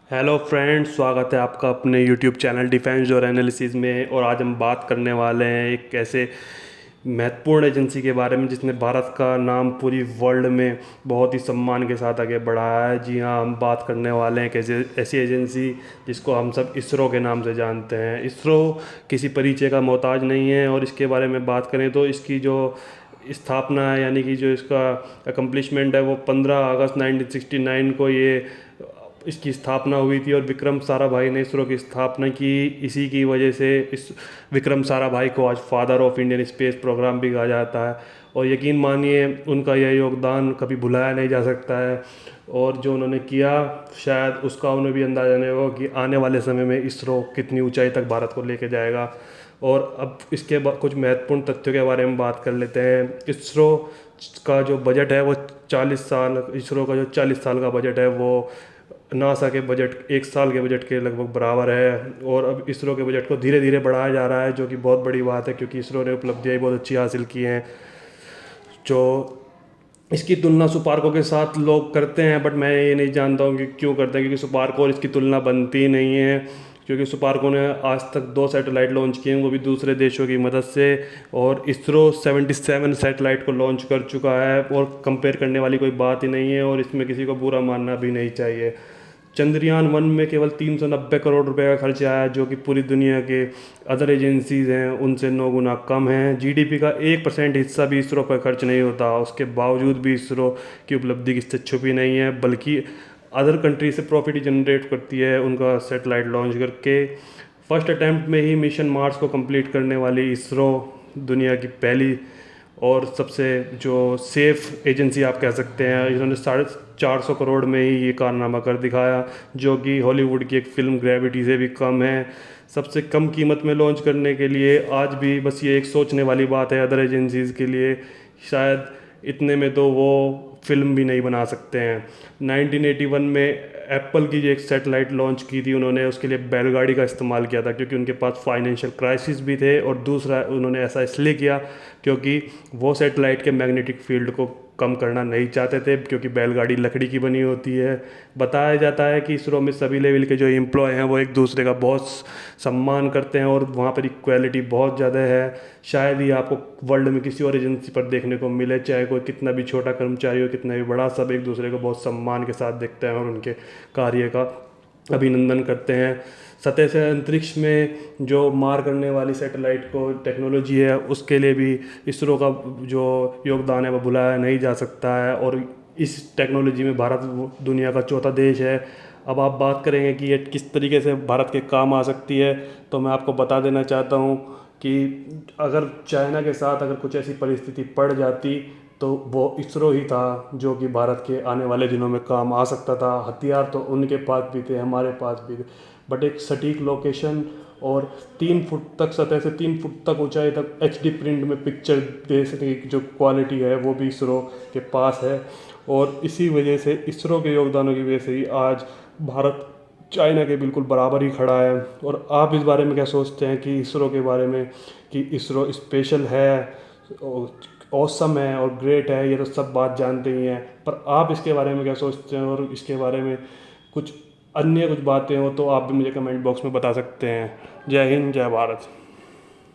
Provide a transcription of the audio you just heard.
Hello friends, स्वागत है आपका अपने यूट्यूब चैनल डिफेंस और एनालिसिस में। और आज हम बात करने वाले हैं एक ऐसे महत्वपूर्ण एजेंसी के बारे में जिसने भारत का नाम पूरी वर्ल्ड में बहुत ही सम्मान के साथ आगे बढ़ाया है। जी हाँ, हम बात करने वाले हैं एक ऐसी एजेंसी जिसको हम सब इसरो के नाम से जानते हैं। इसरो किसी परिचय का मोहताज नहीं है। और इसके बारे में बात करें तो इसकी जो स्थापना है, यानी कि जो इसका अकम्पलिशमेंट है, वो 15 अगस्त 1969 को ये इसकी स्थापना हुई थी। और विक्रम साराभाई ने इसरो की स्थापना की। इसी की वजह से इस विक्रम साराभाई को आज father of Indian space programme भी कहा जाता है। और यकीन मानिए, उनका यह योगदान कभी भुलाया नहीं जा सकता है। और जो उन्होंने किया, शायद उसका उन्हें भी अंदाज़ा नहीं होगा कि आने वाले समय में इसरो कितनी ऊंचाई तक भारत को लेके जाएगा। और अब इसके बाद कुछ महत्वपूर्ण तथ्यों के बारे में बात कर लेते हैं। इसरो का जो बजट है वो 40 साल, इसरो का जो 40 साल का बजट है वो नासा के बजट 1 साल के बजट के लगभग बराबर है। और अब इसरो के बजट को धीरे धीरे बढ़ाया जा रहा है, जो कि बहुत बड़ी बात है, क्योंकि इसरो ने उपलब्धियाँ बहुत अच्छी हासिल की हैं। जो इसकी तुलना सुपार्को के साथ लोग करते हैं, बट मैं ये नहीं जानता हूँ कि क्यों करते हैं, क्योंकि सुपार्को और इसकी तुलना बनती ही नहीं है। क्योंकि सुपार्को ने आज तक 2 सैटेलाइट लॉन्च किए हैं, वो भी दूसरे देशों की मदद से। और इसरो 77 सैटेलाइट को लॉन्च कर चुका है, और कंपेयर करने वाली कोई बात ही नहीं है। और इसमें किसी को बुरा मानना भी नहीं चाहिए। चंद्रयान 1 में केवल 390 करोड़ रुपए का खर्च आया, जो कि पूरी दुनिया के अदर एजेंसीज हैं उनसे 9 गुना कम है। जीडीपी का 1% हिस्सा भी इसरो पर खर्च नहीं होता। उसके बावजूद भी इसरो की उपलब्धि किससे छुपी नहीं है, बल्कि अदर कंट्री से प्रॉफिट ही जनरेट करती है उनका सैटेलाइट लॉन्च करके। फर्स्ट अटैम्प्ट में ही मिशन मार्स को कंप्लीट करने वाली इसरो दुनिया की पहली और सबसे जो सेफ एजेंसी आप कह सकते हैं। इन्होंने 450 करोड़ में ही ये कारनामा कर दिखाया, जो कि हॉलीवुड की एक फिल्म ग्रेविटी से भी कम है। सबसे कम कीमत में लॉन्च करने के लिए आज भी बस ये एक सोचने वाली बात है अदर एजेंसीज़ के लिए। शायद इतने में तो वो फिल्म भी नहीं बना सकते हैं। 1981 में एप्पल की जो एक सैटेलाइट लॉन्च की थी उन्होंने, उसके लिए बैलगाड़ी का इस्तेमाल किया था, क्योंकि उनके पास फाइनेंशियल क्राइसिस भी थे। और दूसरा, उन्होंने ऐसा इसलिए किया क्योंकि वो सैटेलाइट के मैग्नेटिक फील्ड को कम करना नहीं चाहते थे, क्योंकि बैलगाड़ी लकड़ी की बनी होती है। बताया जाता है कि इसरो में सभी लेवल के जो एम्प्लॉय हैं वो एक दूसरे का बहुत सम्मान करते हैं, और वहाँ पर इक्वालिटी बहुत ज़्यादा है। शायद ही आपको वर्ल्ड में किसी और एजेंसी पर देखने को मिले, चाहे कोई कितना भी छोटा कर्मचारी हो, कितना भी बड़ा, सब एक दूसरे को बहुत सम्मान के साथ देखते हैं और उनके कार्य का अभिनंदन करते हैं। सतह से अंतरिक्ष में जो मार करने वाली सैटेलाइट को टेक्नोलॉजी है, उसके लिए भी इसरो का जो योगदान है वो भुलाया नहीं जा सकता है। और इस टेक्नोलॉजी में भारत दुनिया का चौथा देश है। अब आप बात करेंगे कि ये किस तरीके से भारत के काम आ सकती है, तो मैं आपको बता देना चाहता हूँ कि अगर चाइना के साथ अगर कुछ ऐसी परिस्थिति पड़ जाती, तो वो इसरो ही था जो कि भारत के आने वाले दिनों में काम आ सकता था। हथियार तो उनके पास भी थे, हमारे पास भी थे, बट एक सटीक लोकेशन और 3 फुट तक, सतह से 3 फुट तक ऊंचाई तक एचडी प्रिंट में पिक्चर दे सके की जो क्वालिटी है, वो भी इसरो के पास है। और इसी वजह से, इसरो के योगदानों की वजह से ही आज भारत चाइना के बिल्कुल बराबर ही खड़ा है। और आप इस बारे में क्या सोचते हैं कि इसरो के बारे में, कि इसरो स्पेशल है, ऑसम है और ग्रेट है, ये तो सब बात जानते ही हैं, पर आप इसके बारे में क्या सोचते हैं? और इसके बारे में कुछ अन्य कुछ बातें हो तो आप भी मुझे कमेंट बॉक्स में बता सकते हैं। जय हिंद, जय भारत।